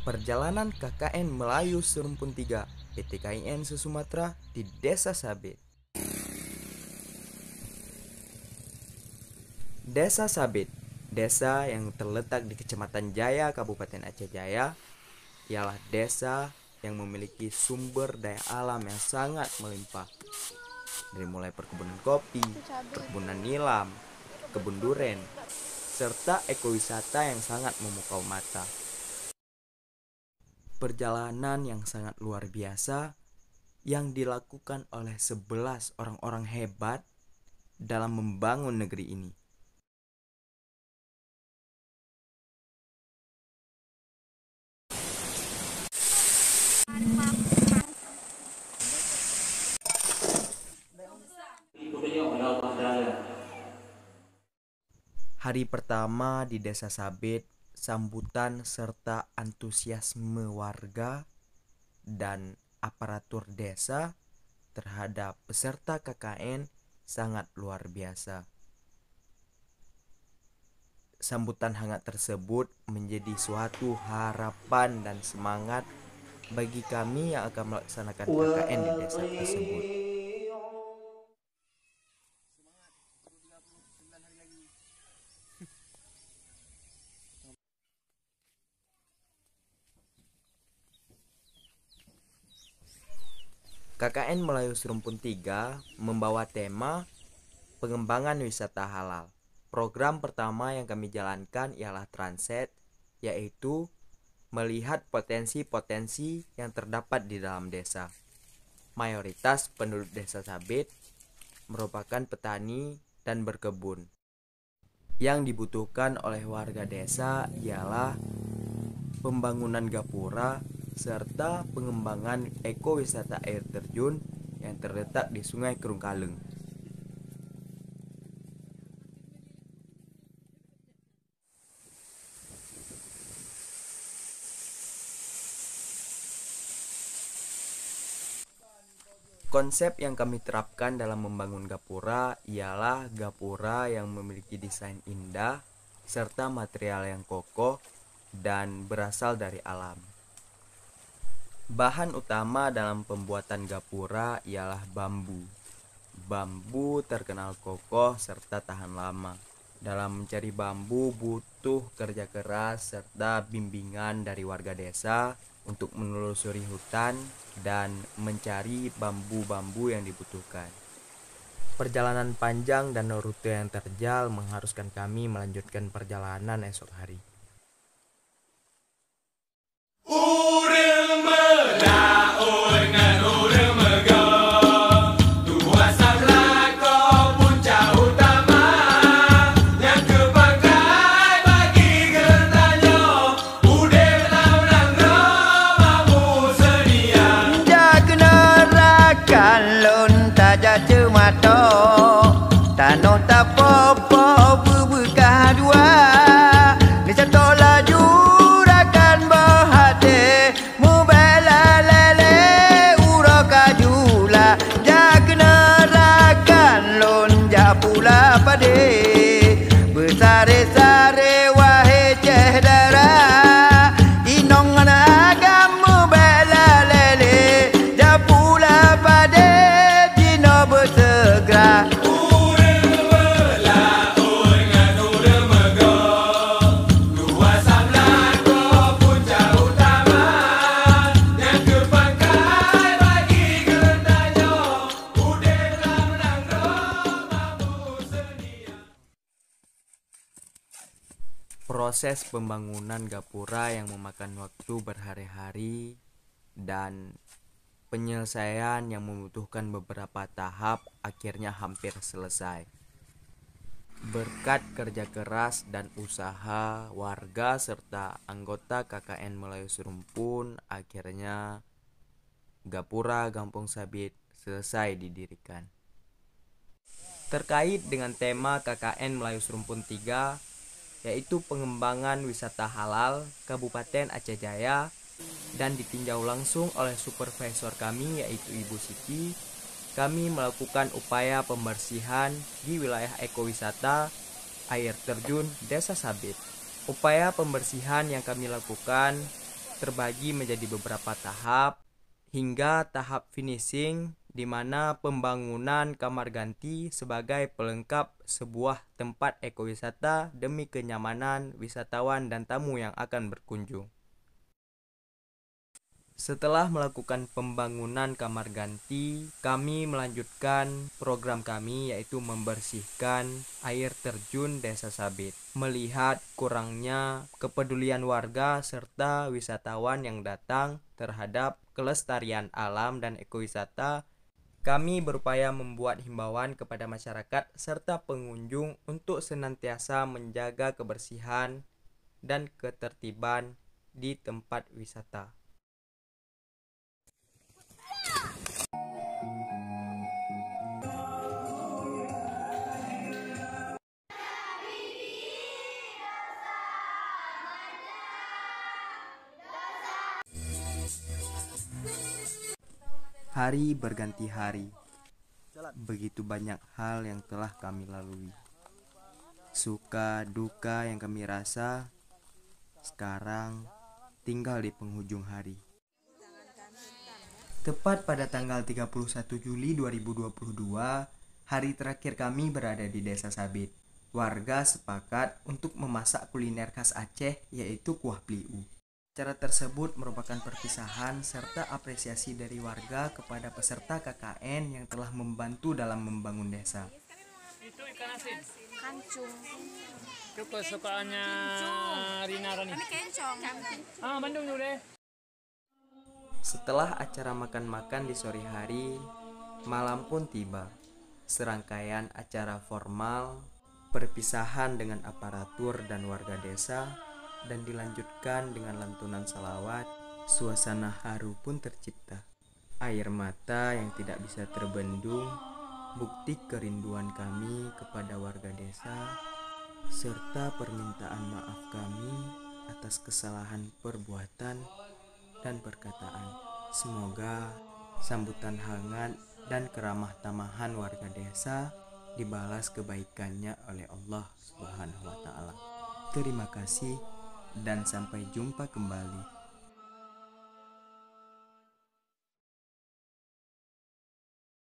Perjalanan KKN Melayu Serumpun 3 PT KIN se-Sumatera di Desa Sabit. Desa Sabit, desa yang terletak di Kecamatan Jaya, Kabupaten Aceh Jaya, ialah desa yang memiliki sumber daya alam yang sangat melimpah. Dari mulai perkebunan kopi, perkebunan nilam, kebun duren, serta ekowisata yang sangat memukau mata. Perjalanan yang sangat luar biasa yang dilakukan oleh 11 orang-orang hebat dalam membangun negeri ini. Hari pertama di Desa Sabit, sambutan serta antusiasme warga dan aparatur desa terhadap peserta KKN sangat luar biasa. Sambutan hangat tersebut menjadi suatu harapan dan semangat bagi kami yang akan melaksanakan KKN di desa tersebut. KKN Melayu Serumpun 3 membawa tema pengembangan wisata halal. Program pertama yang kami jalankan ialah Transit, yaitu melihat potensi-potensi yang terdapat di dalam desa. Mayoritas penduduk Desa Sabit merupakan petani dan berkebun. Yang dibutuhkan oleh warga desa ialah pembangunan gapura serta pengembangan ekowisata air terjun yang terletak di Sungai Kerung Kaleng. Konsep yang kami terapkan dalam membangun gapura ialah gapura yang memiliki desain indah serta material yang kokoh dan berasal dari alam. Bahan utama dalam pembuatan gapura ialah bambu. Bambu terkenal kokoh serta tahan lama. Dalam mencari bambu butuh kerja keras serta bimbingan dari warga desa untuk menelusuri hutan dan mencari bambu-bambu yang dibutuhkan. Perjalanan panjang dan rute yang terjal mengharuskan kami melanjutkan perjalanan esok hari. Tanah tak apa berbekah dua. Ni satu laju rakan berhati. Mubela lele ura kajula. Jakna rakan lonjak pula pade. Bersare-sare wahai cehdara. Inong agam mubela lele. Japula pade dino bersegera. Proses pembangunan gapura yang memakan waktu berhari-hari dan penyelesaian yang membutuhkan beberapa tahap akhirnya hampir selesai. Berkat kerja keras dan usaha warga serta anggota KKN Melayu Serumpun, akhirnya gapura Kampung Sabit selesai didirikan. Terkait dengan tema KKN Melayu Serumpun 3, yaitu pengembangan wisata halal Kabupaten Aceh Jaya, dan ditinjau langsung oleh supervisor kami yaitu Ibu Siti, kami melakukan upaya pembersihan di wilayah ekowisata air terjun Desa Sabit. Upaya pembersihan yang kami lakukan terbagi menjadi beberapa tahap hingga tahap finishing, di mana pembangunan kamar ganti sebagai pelengkap sebuah tempat ekowisata demi kenyamanan wisatawan dan tamu yang akan berkunjung. Setelah melakukan pembangunan kamar ganti, kami melanjutkan program kami, yaitu membersihkan air terjun Desa Sabit. Melihat kurangnya kepedulian warga serta wisatawan yang datang terhadap kelestarian alam dan ekowisata, kami berupaya membuat himbauan kepada masyarakat serta pengunjung untuk senantiasa menjaga kebersihan dan ketertiban di tempat wisata. Hari berganti hari, begitu banyak hal yang telah kami lalui. Suka duka yang kami rasa sekarang tinggal di penghujung hari. Tepat pada tanggal 31 Juli 2022, hari terakhir kami berada di Desa Sabit. Warga sepakat untuk memasak kuliner khas Aceh, yaitu kuah pliu. Acara tersebut merupakan perpisahan serta apresiasi dari warga kepada peserta KKN yang telah membantu dalam membangun desa. Itu ikan asin. Kancung. Itu kesukaannya Rina Rani. Kami kencong. Bandung dulu deh. Setelah acara makan-makan di sore hari, malam pun tiba. Serangkaian acara formal, perpisahan dengan aparatur dan warga desa, dan dilanjutkan dengan lantunan salawat. Suasana haru pun tercipta. Air mata yang tidak bisa terbendung, bukti kerinduan kami kepada warga desa, serta permintaan maaf kami atas kesalahan perbuatan dan perkataan. Semoga sambutan hangat dan keramah tamahan warga desa dibalas kebaikannya oleh Allah Subhanahu wa Ta'ala. Terima kasih dan sampai jumpa kembali.